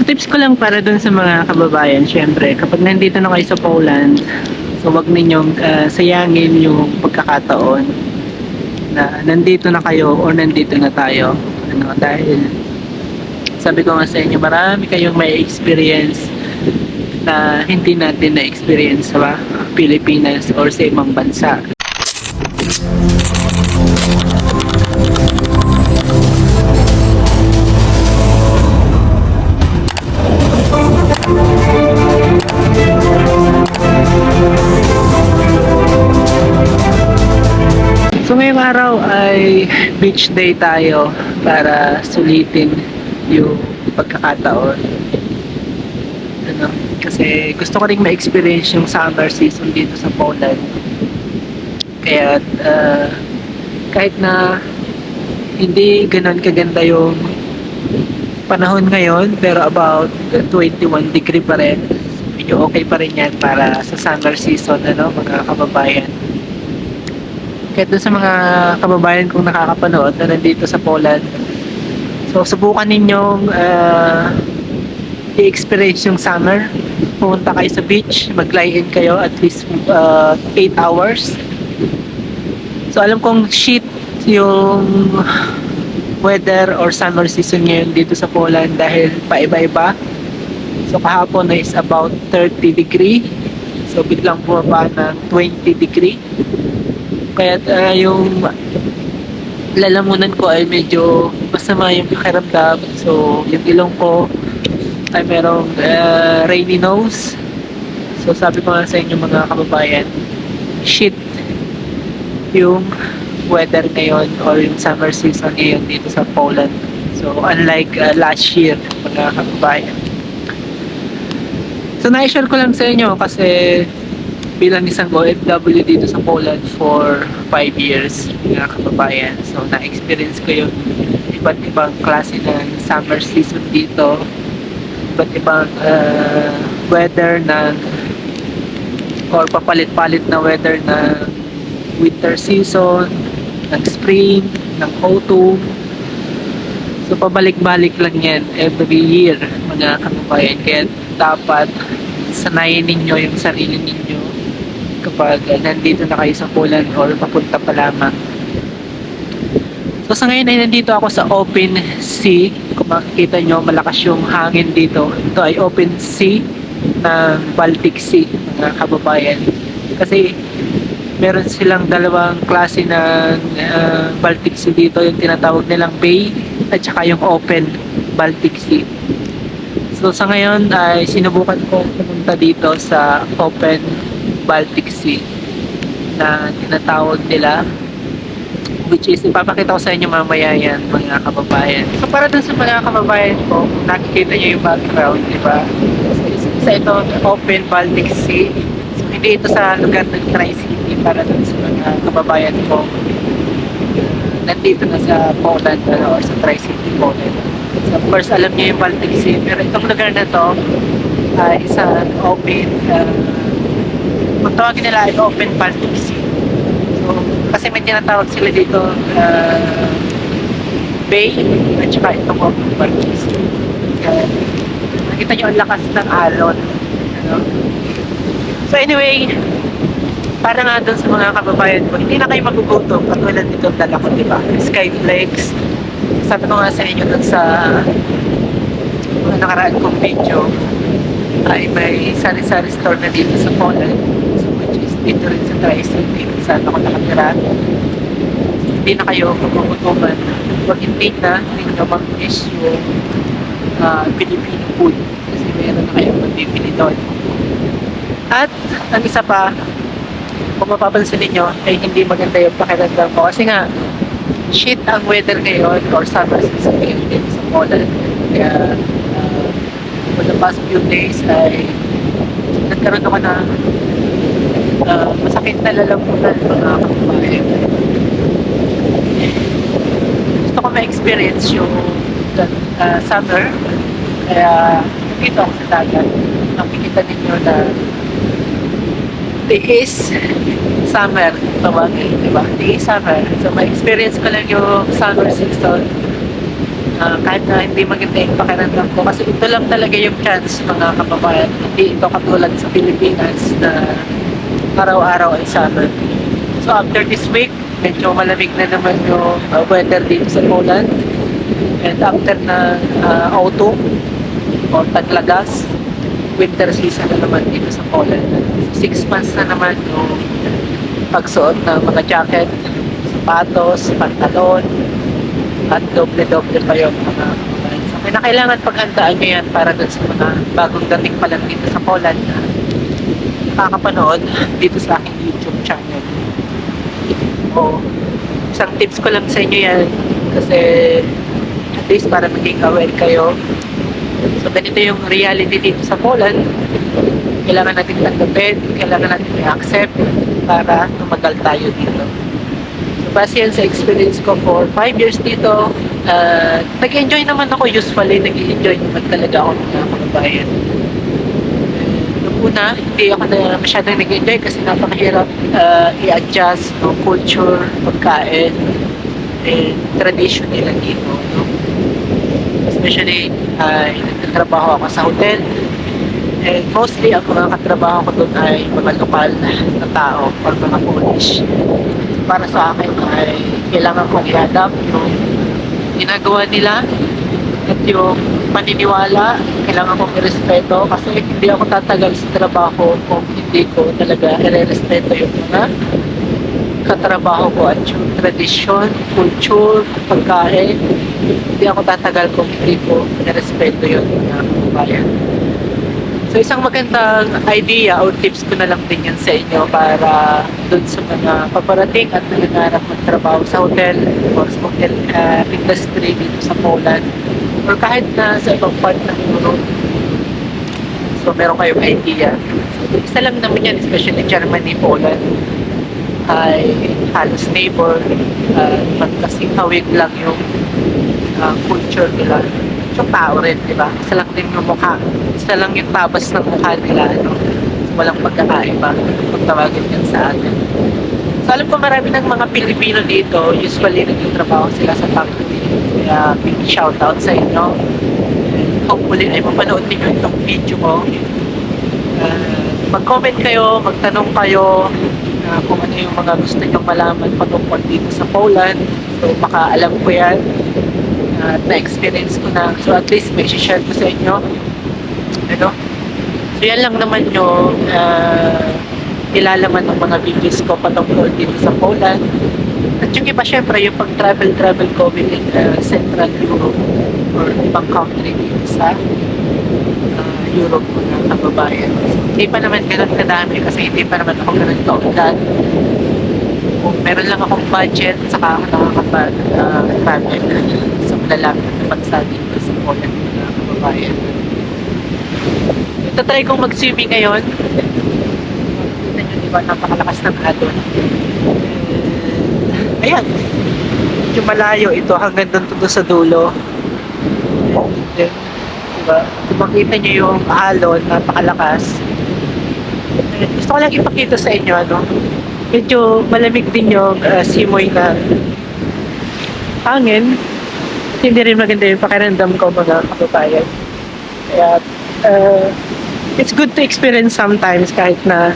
So tips ko lang para dun sa mga kababayan, syempre, kapag nandito na kayo sa Poland, so wag ninyong sayangin yung pagkakataon na nandito na kayo or nandito na tayo. Dahil sabi ko nga sa inyo, marami kayong may experience na hindi natin na-experience sa Pilipinas or sa ibang bansa. So ngayong araw ay beach day tayo para sulitin yung pagkakataon. Kasi gusto ko rin ma-experience yung summer season dito sa Poland. Kaya kahit na hindi ganon kaganda yung panahon ngayon, pero about 21 degree pa rin. Medyo okay pa rin yan para sa summer season, mga kababayan. Kahit doon sa mga kababayan kong nakakapanood na nandito sa Poland, so subukan ninyong i-experience yung summer. Pumunta kayo sa beach, mag-lie-in kayo at least 8 hours. So alam kong shit yung weather or summer season ngayon dito sa Poland dahil paiba-iba. So kahapon is about 30 degree, so biglang bumaba ng 20 degree. Kaya yung lalamunan ko ay medyo masama yung pakiramdam. So yung ilong ko ay merong rainy nose. So sabi ko nga sa inyo mga kababayan, shit yung weather ngayon or yung summer season ngayon dito sa Poland. So unlike last year mga kababayan. So na-share ko lang sa inyo kasi bilang isang OFW dito sa Poland for 5 years mga kababayan. So na-experience ko yung iba't ibang klase ng summer season dito, iba't ibang weather ng or papalit-palit na weather ng winter season, ng spring, ng autumn. So pabalik-balik lang yan every year mga kababayan. Kaya dapat sanayin ninyo yung sarili ninyo kapag nandito na kayo sa Poland or papunta pa lamang. So sa ngayon ay nandito ako sa open sea. Kung makikita nyo, malakas yung hangin dito. Ito ay open sea ng Baltic Sea mga kababayan. Kasi meron silang dalawang klase ng Baltic Sea dito, yung tinatawag nilang bay at saka yung open Baltic Sea. So sa ngayon ay sinubukan ko pumunta dito sa open Baltic Sea na tinatawag nila, which is ipapakita ko sa inyo mamaya yan mga kababayan. So para dun sa mga kababayan ko, nakikita nyo yung background, diba? So isa ito open Baltic Sea. So hindi ito sa lugar ng Tri-City, para dun sa mga kababayan ko nandito na sa Poland or sa Tri-City Poland. So of course alam nyo yung Baltic Sea, pero itong lugar na to ay isang open kung tawagin nila ay open Baltic Sea. So, kasi may tinatawag sila dito bay at saka itong open Baltic Sea. Nakita nyo ang lakas ng alon. So anyway, para nga dun sa mga kababayan ko, hindi na kayo magugutom katulad nitong dala ko, diba? Skyflex. Sabi ko nga sa inyo dun sa mga nakaraan kong video ay may sari-sari store na dito sa Poland. Dito rin sa Tri-City saan ako nakatira. Hindi na kayo magugutuman. Pag hindi nyo mag-miss yung Filipino food kasi meron na kayong mabibili doon. At ang isa pa, kung mapapansin niyo ay hindi maganda yung pakiramdam ko kasi nga shit ang weather ngayon or summer season ngayon dito sa Poland. Kaya for the past few days ay nagkaroon ako na masakit na lalamunan mga kababayan. Gusto ko ma-experience yung summer, kaya dito ako sa dagat. Makikita ninyo na tiis summer tawagin, diba? Tiis summer. So ma-experience ko lang yung summer season kahit na hindi maganda yung pakiramdam ko kasi ito lang talaga yung chance mga kababayan. Hindi ito katulad sa Pilipinas na araw-araw ay summer. So after this week, medyo malamig na naman yung weather dito sa Poland. And after na autumn o taglagas, winter season na naman dito sa Poland. 6 months na naman yung pagsuot ng mga jacket, sapatos, pantalon, at doble-doble pa yung mga kababayan. So kailangan paghandaan nyo yan para dun sa mga bagong dating pa lang dito sa Poland na nakakapanood dito sa aking YouTube channel. O, isang tips ko lang sa inyo yan kasi at least para maging aware kayo. So ganito yung reality dito sa Poland. Kailangan natin tanggapin, kailangan natin i-accept para tumagal tayo dito. So base yan sa experience ko for 5 years dito, nag-enjoy naman ako usually, nag-enjoy naman talaga ako mga kababayan. Noong una, hindi ako na masyadong nag-enjoy kasi napakahirap i-adjust no, culture, pagkain, and tradition nila dito. No? Especially, nagtatrabaho ako sa hotel. And mostly, ang mga katrabaho ko doon ay mga lokal na tao or mga Polish. Para sa akin ay kailangan kong i-adapt yung ginagawa nila at yung paniniwala, kailangan kong i-respeto kasi hindi ako tatagal sa trabaho kung hindi ko talaga i-respeto yung mga katrabaho ko at yung tradisyon, culture, pagkain. Hindi ako tatagal kung hindi ko i-respeto yun mga kababayan. So isang magandang idea o tips ko na lang din yan sa inyo para dun sa mga paparating at nangangarap magtrabaho sa hotel or sa hotel industry dito sa Poland or kahit na sa ibang part ng Europe. So meron kayong idea. So isa lang naman yan, especially Germany, Poland ay halos neighbor, magkasing hawig lang yung culture nila. So tao rin, di ba? Isa lang din yung mukha. Isa lang yung tabas ng mukha nila, no? So, walang pagkakaiba kung tawagin yan sa atin. So alam ko marami ng mga Pilipino dito, usually nagtatrabaho sila sa factory. Kaya big shoutout sa inyo. Hopefully ay mapanood ninyo itong video ko. Mag-comment kayo, magtanong kayo kung ano yung mga gusto nyong malaman patungkol dito sa Poland. So baka alam ko yan. Na-experience ko na. So at least may share ko sa inyo. Ano? So yan lang naman yung nilalaman ng mga videos ko patungkol dito sa Poland. At yung iba syempre yung pag-travel ko within Central Europe or ibang country dito sa Europe ko na kababayan. So, hindi pa naman ganun kadami kasi hindi pa naman ako ganun kaundan. Kung meron lang akong budget saka ako nakakapag-travel sa malalapit na bansa dito sa Poland na kababayan. Ito try kong mag-swimming ngayon. Kita nyo diba napakalakas ng alon. Ayan. Medyo malayo ito hanggang doon sa dulo. Then, diba? Kung makita nyo yung alon, napakalakas. Gusto ko lang ipakita sa inyo, ano? Medyo malamig din yung simoy na hangin. Hindi rin maganda yung pakiramdam ko mga kababayan. Kaya it's good to experience sometimes kahit na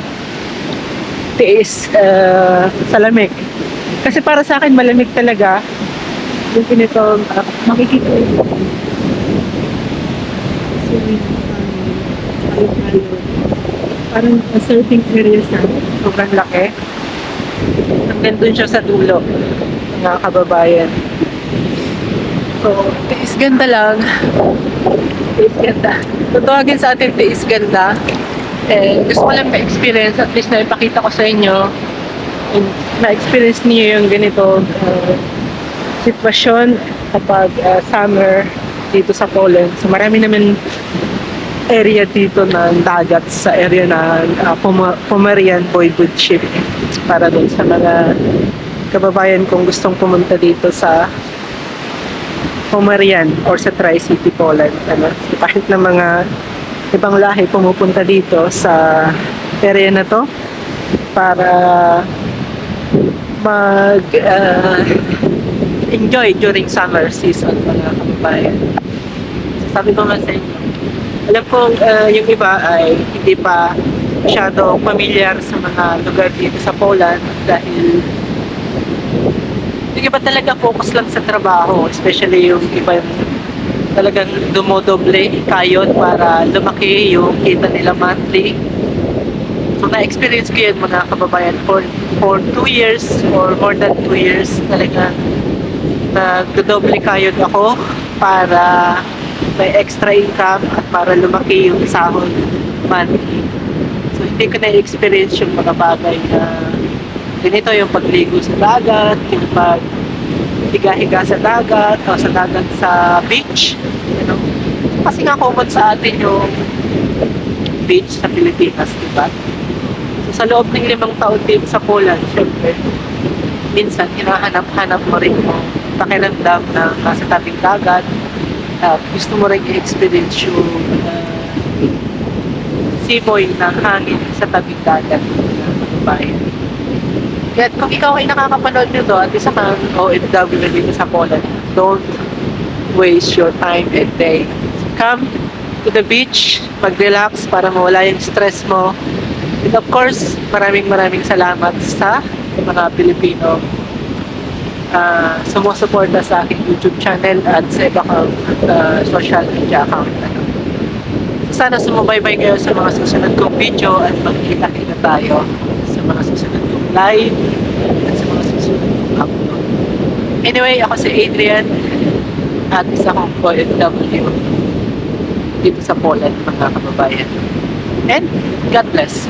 tiis sa lamig. Kasi para sa akin malamig talaga yung ganito makikita yung parang surfing area siya. Sobrang laki. Hanggang dun siya sa dulo mga kababayan. So, tiis ganda lang. Tiis ganda. Tutawagin sa atin tiis ganda. Gusto ko lang ma-experience, at least na ipakita ko sa inyo. Na-experience niyo yung ganito sitwasyon kapag summer dito sa Poland. So marami naman area dito ng dagat sa area ng Pomerian Voivodeship para doon sa mga kababayan kung gustong pumunta dito sa Pomerian or sa Tri-City Poland. Ano? So, kahit na mga ibang lahi pumupunta dito sa area na to para enjoy during summer season, mga kababayan. Sabi ko nga sa inyo, alam ko yung iba ay hindi pa masyado familiar sa mga lugar dito sa Poland dahil yung iba talaga focus lang sa trabaho, especially yung iba yung talagang dumodoble kayod para lumaki yung kita nila monthly. So na-experience ko yun mga kababayan for 2 years or more than 2 years talaga nagdodoble kayod ako para may extra income at para lumaki yung sahod monthly. So hindi ko na-experience yung mga bagay na ganito, yung pagligo sa dagat, yung pag higa-higa sa dagat o sa dagat sa beach, you know? Kasi nga common sa atin yung beach sa Pilipinas, di ba? So, sa loob ng 5 taon dito sa Poland, syempre, minsan hinahanap-hanap mo rin yung pakiramdam na nasa tabing dagat at gusto mo rin i-experience yung simoy ng hangin sa tabing dagat na kababayan. Kaya kung ikaw ay nakakapanood nito at isa kang OFW dito sa Poland, don't waste your time and day. Come to the beach, mag-relax para mawala yung stress mo. And of course, maraming salamat sa mga Pilipino sumusuporta sa aking YouTube channel at sa iba kong social media account. Sana sumubaybay kayo sa mga susunod kong video at magkita-kita tayo sa mga susunod kong live at sa mga susunod kong upload. Anyway, ako si Adrian at isa kong OFW dito sa Poland, mga kababayan. And God bless.